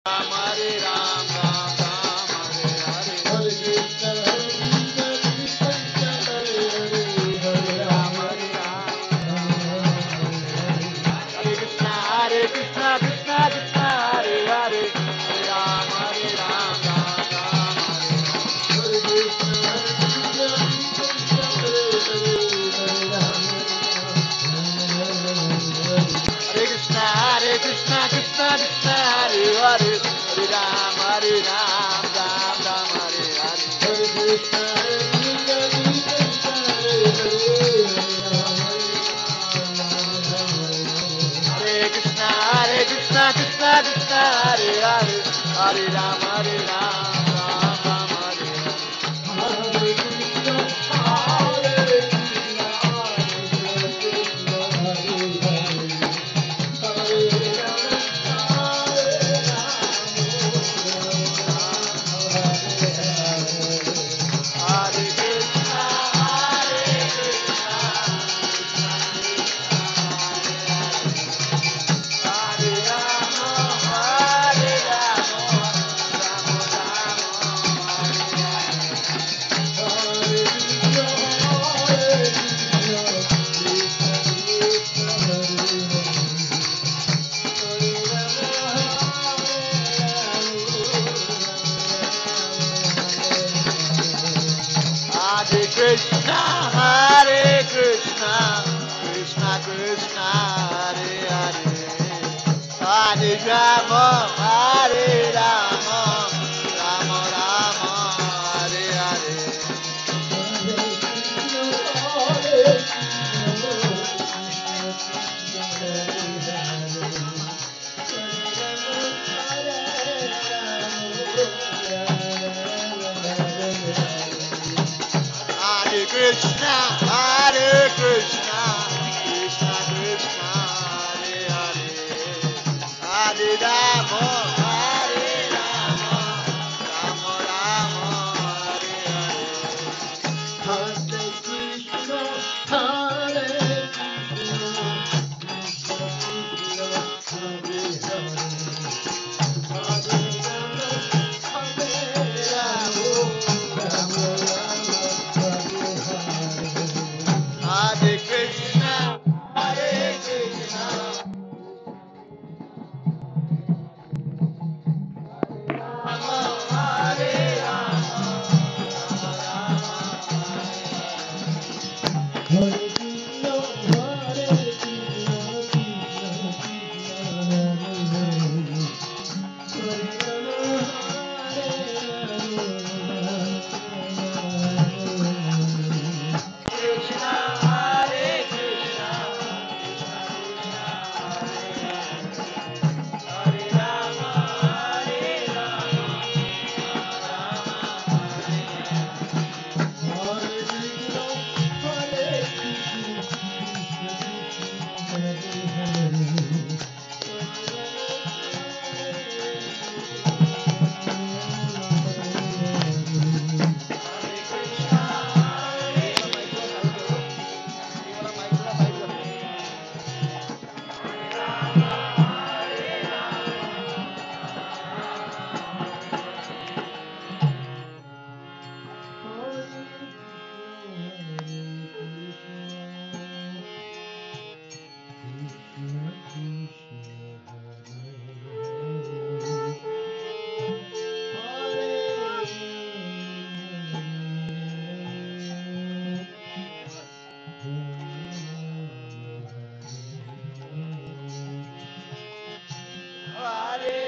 Hare Ram, Ram Ram, Hare Hare. Hare Krishna, Krishna Krishna, Hare Hare, Hare Hare Ram, Ram, Hare Krishna, Krishna Krishna, Hare Hare. Hare Ram, Ram Ram, Hare Hare. Hare Krishna, Krishna Krishna, Hare Hare Krishna, Krishna Krishna, Hare Hare. Hare Ram, Ram Ram, Hare Hare. Krishna, Krishna Krishna, Hare Krishna, Krishna Krishna, Hare Hare. Hare Ram, Ram Ram, Hare Hare. Hare Krishna, Hare Krishna, Krishna Krishna, Hare Hare, Hare Hare Krishna, Hare Krishna, Hare Rama, Hare Rama, Rama Rama, Hare Krishna, Hare Krishna, Krishna Krishna, Hare Hare, Hare Rama, Hare Rama, Rama Rama, Hare Hare. Hare Krishna, Hare Krishna, Krishna Krishna, Hare Hare, Hare Rama, Hare Rama, Rama Rama, Hare Hare. Hare Krishna, Hare Krishna, Hare Krishna, Hare Krishna, Krishna Krishna, Hare Rama, Hare Rama, Hare